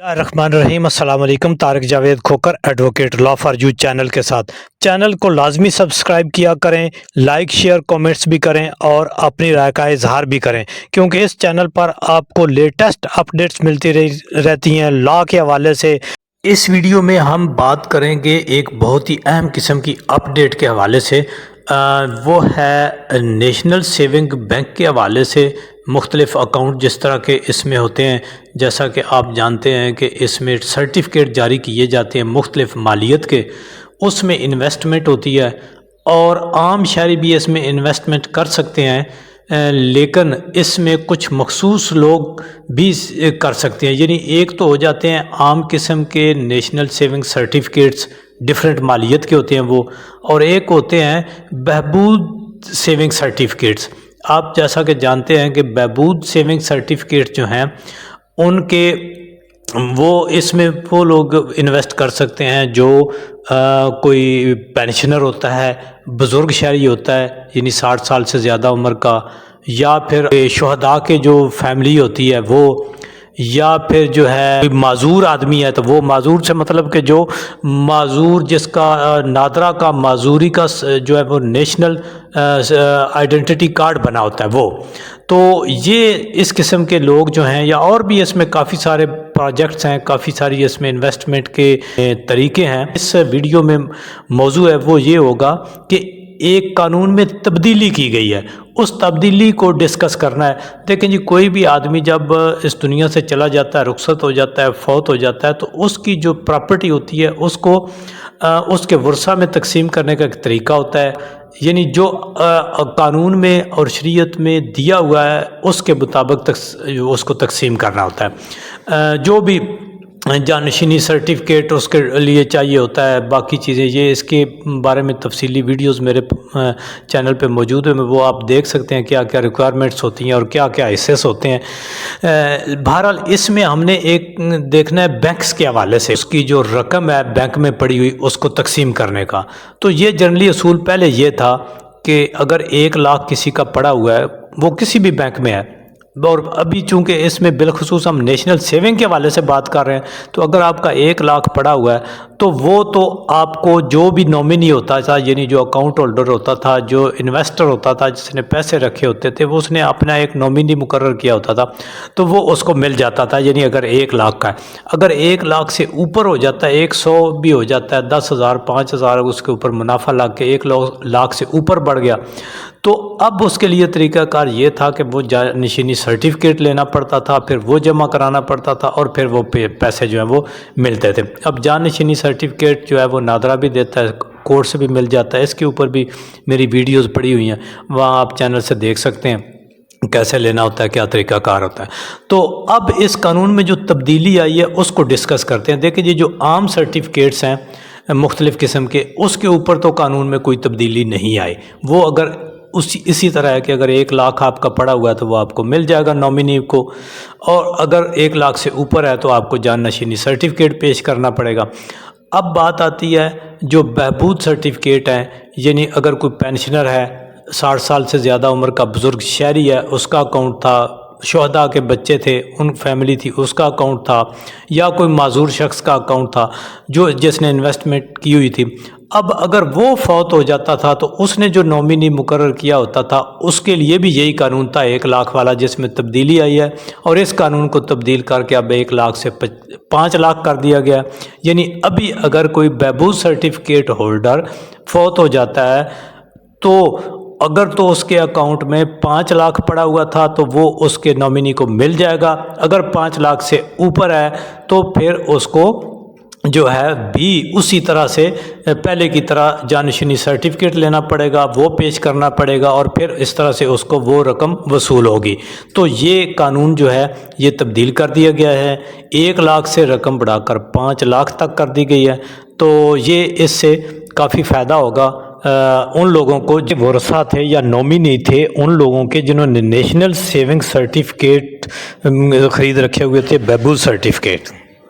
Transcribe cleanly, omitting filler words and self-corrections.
الرحمن الرحیم۔ السلام علیکم۔ Tariq Javed Khokhar advocate law for you channel کے ساتھ چینل کو لازمی سبسکرائب کیا کریں، لائک شیئر کومنٹس بھی کریں اور اپنی رائے کا اظہار بھی کریں، کیونکہ اس چینل پر آپ کو لیٹسٹ اپڈیٹس ملتی رہتی ہیں لا کے حوالے سے۔ اس ویڈیو میں ہم بات کریں گے ایک بہت ہی اہم قسم کی اپڈیٹ کے حوالے سے، وہ ہے نیشنل سیونگ بینک کے حوالے سے مختلف اکاؤنٹ جس طرح کے اس میں ہوتے ہیں، جیسا کہ آپ جانتے ہیں کہ اس میں سرٹیفکیٹ جاری کیے جاتے ہیں مختلف مالیت کے، اس میں انویسٹمنٹ ہوتی ہے اور عام شہری بھی اس میں انویسٹمنٹ کر سکتے ہیں، لیکن اس میں کچھ مخصوص لوگ بھی کر سکتے ہیں۔ یعنی ایک تو ہو جاتے ہیں عام قسم کے نیشنل سیونگ سرٹیفکیٹس، ڈیفرنٹ مالیت کے ہوتے ہیں وہ، اور ایک ہوتے ہیں بہبود سیونگ سرٹیفکیٹس۔ آپ جیسا کہ جانتے ہیں کہ بہبود سیونگ سرٹیفکیٹ جو ہیں ان کے وہ اس میں وہ لوگ انویسٹ کر سکتے ہیں جو کوئی پینشنر ہوتا ہے، بزرگ شہری ہوتا ہے یعنی 60 سال سے زیادہ عمر کا، یا پھر شہداء کے جو فیملی ہوتی ہے وہ، یا پھر جو ہے معذور آدمی ہے، تو وہ معذور سے مطلب کہ جو معذور جس کا نادرا کا معذوری کا جو ہے وہ نیشنل آئیڈینٹی کارڈ بنا ہوتا ہے وہ، تو یہ اس قسم کے لوگ جو ہیں، یا اور بھی اس میں کافی سارے پروجیکٹس ہیں، کافی ساری اس میں انویسٹمنٹ کے طریقے ہیں۔ اس ویڈیو میں موضوع ہے وہ یہ ہوگا کہ ایک قانون میں تبدیلی کی گئی ہے، اس تبدیلی کو ڈسکس کرنا ہے۔ دیکھیں جی، کوئی بھی آدمی جب اس دنیا سے چلا جاتا ہے، رخصت ہو جاتا ہے، فوت ہو جاتا ہے، تو اس کی جو پراپرٹی ہوتی ہے اس کو اس کے ورثہ میں تقسیم کرنے کا ایک طریقہ ہوتا ہے، یعنی جو قانون میں اور شریعت میں دیا ہوا ہے اس کے مطابق اس کو تقسیم کرنا ہوتا ہے۔ جو بھی جانشینی سرٹیفکیٹ اس کے لیے چاہیے ہوتا ہے، باقی چیزیں، یہ اس کے بارے میں تفصیلی ویڈیوز میرے چینل پہ موجود ہیں، وہ آپ دیکھ سکتے ہیں کیا کیا ریکوائرمنٹس ہوتی ہیں اور کیا کیا حصص ہوتے ہیں۔ بہرحال اس میں ہم نے ایک دیکھنا ہے بینکس کے حوالے سے، اس کی جو رقم ہے بینک میں پڑی ہوئی اس کو تقسیم کرنے کا۔ تو یہ جنرلی اصول پہلے یہ تھا کہ اگر 1 لاکھ کسی کا پڑا ہوا ہے، وہ کسی بھی بینک میں ہے، اور ابھی چونکہ اس میں بالخصوص ہم نیشنل سیونگ کے حوالے سے بات کر رہے ہیں، تو اگر آپ کا 1 لاکھ پڑا ہوا ہے تو وہ تو آپ کو جو بھی نومینی ہوتا تھا، یعنی جو اکاؤنٹ ہولڈر ہوتا تھا، جو انویسٹر ہوتا تھا، جس نے پیسے رکھے ہوتے تھے، وہ اس نے اپنا ایک نومینی مقرر کیا ہوتا تھا، تو وہ اس کو مل جاتا تھا، یعنی اگر 1 لاکھ کا ہے۔ اگر 1 لاکھ سے اوپر ہو جاتا ہے، 100 بھی ہو جاتا ہے، 10,000 5,000 اس کے اوپر منافع لگ کے 1 لاکھ سے اوپر بڑھ گیا، تو اب اس کے لیے طریقہ کار یہ تھا کہ وہ جانشینی سرٹیفکیٹ لینا پڑتا تھا، پھر وہ جمع کرانا پڑتا تھا، اور پھر وہ پیسے جو ہیں وہ ملتے تھے۔ اب جانشینی سرٹیفکیٹ جو ہے وہ نادرا بھی دیتا ہے، کورٹ سے بھی مل جاتا ہے، اس کے اوپر بھی میری ویڈیوز پڑی ہوئی ہیں، وہاں آپ چینل سے دیکھ سکتے ہیں کیسے لینا ہوتا ہے، کیا طریقہ کار ہوتا ہے۔ تو اب اس قانون میں جو تبدیلی آئی ہے اس کو ڈسکس کرتے ہیں۔ دیکھیں جی، جو عام سرٹیفکیٹس ہیں مختلف قسم کے، اس کے اوپر تو قانون میں کوئی تبدیلی نہیں آئی، وہ اگر اسی طرح ہے کہ اگر 1 لاکھ آپ کا پڑا ہوا ہے تو وہ آپ کو مل جائے گا نومینی کو، اور اگر 1 لاکھ سے اوپر ہے تو آپ کو جانشینی سرٹیفکیٹ پیش کرنا پڑے گا۔ اب بات آتی ہے جو بہبود سرٹیفکیٹ ہیں، یعنی اگر کوئی پینشنر ہے، 60 سال سے زیادہ عمر کا بزرگ شہری ہے، اس کا اکاؤنٹ تھا، شہداء کے بچے تھے، ان فیملی تھی، اس کا اکاؤنٹ تھا، یا کوئی معذور شخص کا اکاؤنٹ تھا جس نے انویسٹمنٹ کی ہوئی تھی۔ اب اگر وہ فوت ہو جاتا تھا تو اس نے جو نومینی مقرر کیا ہوتا تھا اس کے لیے بھی یہی قانون تھا 1 لاکھ والا، جس میں تبدیلی آئی ہے، اور اس قانون کو تبدیل کر کے اب 1 لاکھ سے 5 لاکھ کر دیا گیا۔ یعنی ابھی اگر کوئی بہبود سرٹیفکیٹ ہولڈر فوت ہو جاتا ہے تو اگر تو اس کے اکاؤنٹ میں 5 لاکھ پڑا ہوا تھا تو وہ اس کے نومینی کو مل جائے گا، اگر 5 لاکھ سے اوپر ہے تو پھر اس کو جو ہے بھی اسی طرح سے پہلے کی طرح جانشینی سرٹیفکیٹ لینا پڑے گا، وہ پیش کرنا پڑے گا، اور پھر اس طرح سے اس کو وہ رقم وصول ہوگی۔ تو یہ قانون جو ہے یہ تبدیل کر دیا گیا ہے، 1 لاکھ سے رقم بڑھا کر 5 لاکھ تک کر دی گئی ہے۔ تو یہ اس سے کافی فائدہ ہوگا ان لوگوں کو جو ورثہ تھے یا نومینی تھے، ان لوگوں کے جنہوں نے نیشنل سیونگ سرٹیفکیٹ خرید رکھے ہوئے تھے، بہبود سرٹیفکیٹ۔